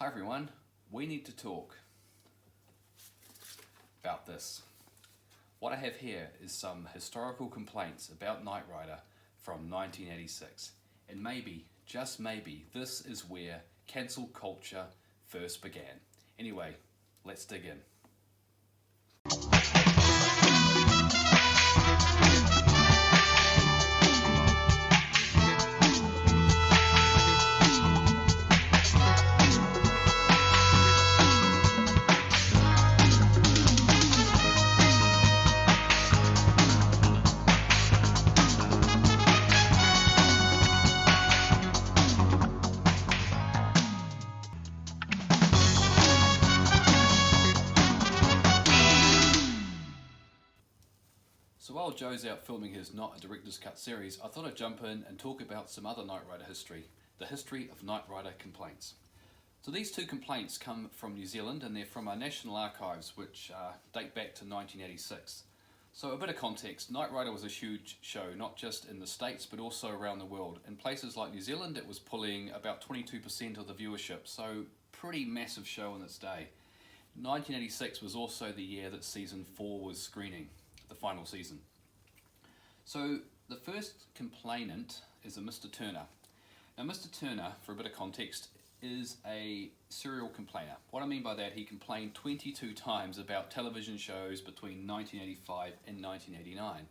Hi everyone, we need to talk about this. What I have here is some historical complaints about Knight Rider from 1986, and maybe, just maybe, this is where cancel culture first began. Anyway, let's dig in. So while Joe's out filming his Not a Director's Cut series, I thought I'd jump in and talk about some other Knight Rider history, the history of Knight Rider complaints. So these two complaints come from New Zealand and they're from our National Archives, which date back to 1986. So a bit of context, Knight Rider was a huge show, not just in the States but also around the world. In places like New Zealand it was pulling about 22% of the viewership, so pretty massive show in its day. 1986 was also the year that season 4 was screening, the final season. So the first complainant is a Mr. Turner. Now Mr. Turner, for a bit of context, is a serial complainer. What I mean by that, he complained 22 times about television shows between 1985 and 1989.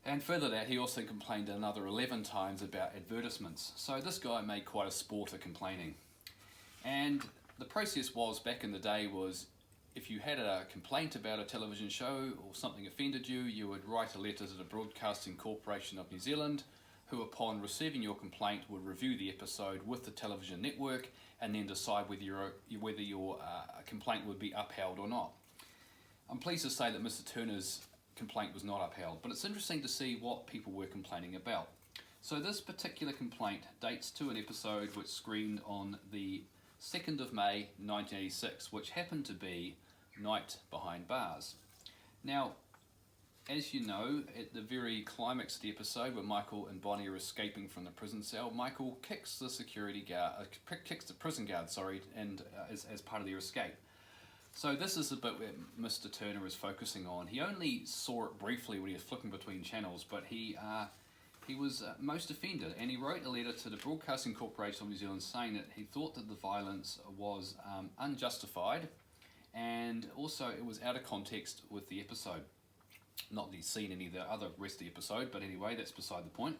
And further that, he also complained another 11 times about advertisements. So this guy made quite a sport of complaining. And the process was, back in the day, was if you had a complaint about a television show or something offended you, you would write a letter to the Broadcasting Corporation of New Zealand, who upon receiving your complaint would review the episode with the television network and then decide whether your complaint would be upheld or not. I'm pleased to say that Mr. Turner's complaint was not upheld, but it's interesting to see what people were complaining about. So this particular complaint dates to an episode which screened on the 2nd of May 1986, which happened to be Night Behind Bars. Now, as you know, at the very climax of the episode where Michael and Bonnie are escaping from the prison cell, Michael kicks the prison guard, and as part of their escape. So this is the bit where Mr. Turner is focusing on. He only saw it briefly when he was flipping between channels, but he was most offended, and he wrote a letter to the Broadcasting Corporation of New Zealand saying that he thought that the violence was unjustified, and also it was out of context with the episode. Not that he's seen any of the other rest of the episode, but anyway, that's beside the point.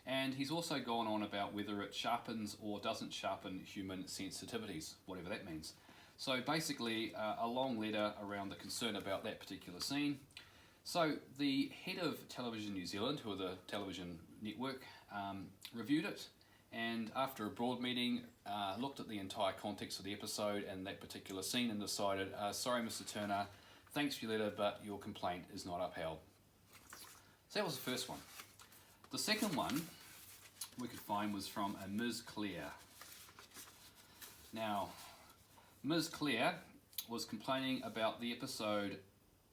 And he's also gone on about whether it sharpens or doesn't sharpen human sensitivities, whatever that means. So basically, a long letter around the concern about that particular scene. So the head of Television New Zealand, who are the television network, reviewed it, and after a broad meeting, looked at the entire context of the episode and that particular scene and decided, sorry Mr. Turner, thanks for your letter, but your complaint is not upheld. So that was the first one. The second one we could find was from a Ms. Clare. Now, Ms. Clare was complaining about the episode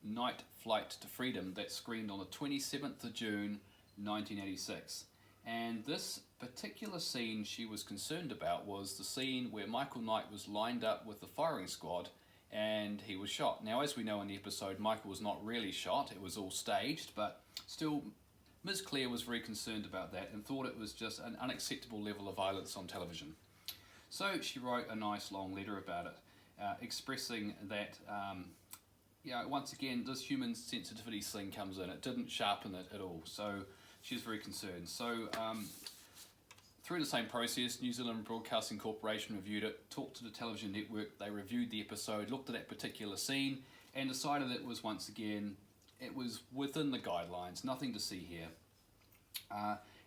Night Flight to Freedom that screened on the 27th of June 1986. And this particular scene she was concerned about was the scene where Michael Knight was lined up with the firing squad and he was shot. Now, as we know in the episode, Michael was not really shot, it was all staged, but still Ms. Clare was very concerned about that and thought it was just an unacceptable level of violence on television. So she wrote a nice long letter about it, expressing that once again, this human sensitivity thing comes in. It didn't sharpen it at all, so she was very concerned. So through the same process, New Zealand Broadcasting Corporation reviewed it, talked to the television network, they reviewed the episode, looked at that particular scene, and decided it was, once again, it was within the guidelines, nothing to see here.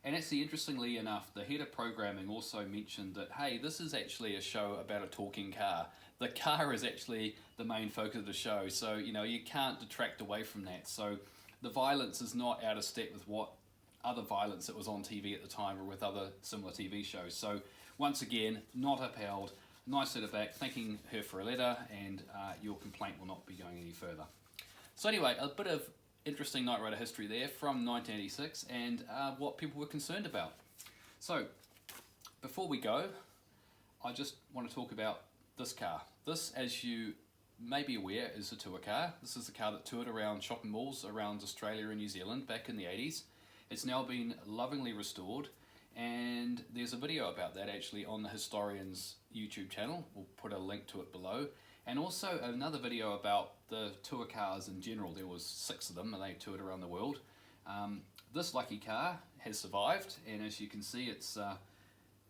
And actually, interestingly enough, the head of programming also mentioned that, hey, this is actually a show about a talking car. The car is actually the main focus of the show, so you can't detract away from that. So the violence is not out of step with what other violence that was on TV at the time or with other similar TV shows. So once again, not upheld. Nice letter back, thanking her for a letter, and your complaint will not be going any further. So anyway, a bit of interesting Knight Rider history there from 1986 and what people were concerned about. So before we go, I I just want to talk about this car. This, as you may be aware, is a tour car. This is a car that toured around shopping malls around Australia and New Zealand back in the 80s. It's now been lovingly restored, and there's a video about that actually on the Historian's YouTube channel. We'll put a link to it below. And also another video about the tour cars in general. There was 6 of them and they toured around the world. This lucky car has survived, and as you can see,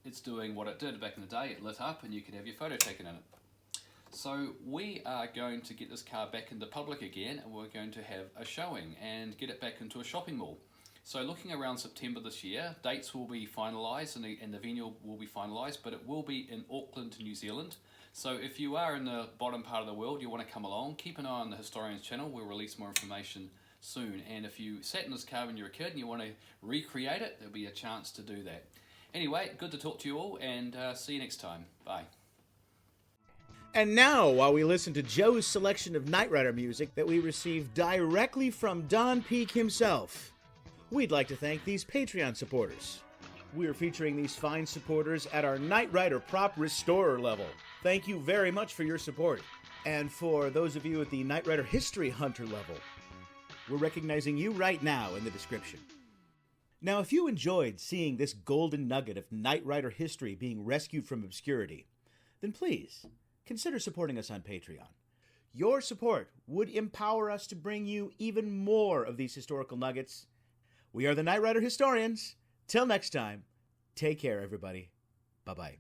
it's doing what it did back in the day. It lit up and you could have your photo taken in it. So we are going to get this car back into public again, and we're going to have a showing and get it back into a shopping mall. So looking around September this year, dates will be finalised and the venue will be finalised, but it will be in Auckland, New Zealand. So if you are in the bottom part of the world, you want to come along, keep an eye on the Historian's channel. We'll release more information soon. And if you sat in this car when you were a kid and you want to recreate it, there'll be a chance to do that. Anyway, good to talk to you all, and see you next time. Bye. And now, while we listen to Joe's selection of Knight Rider music that we received directly from Don Peake himself, we'd like to thank these Patreon supporters. We are featuring these fine supporters at our Knight Rider Prop Restorer level. Thank you very much for your support. And for those of you at the Knight Rider History Hunter level, we're recognizing you right now in the description. Now, if you enjoyed seeing this golden nugget of Knight Rider history being rescued from obscurity, then please consider supporting us on Patreon. Your support would empower us to bring you even more of these historical nuggets. We are the Knight Rider Historians. Till next time, take care, everybody. Bye-bye.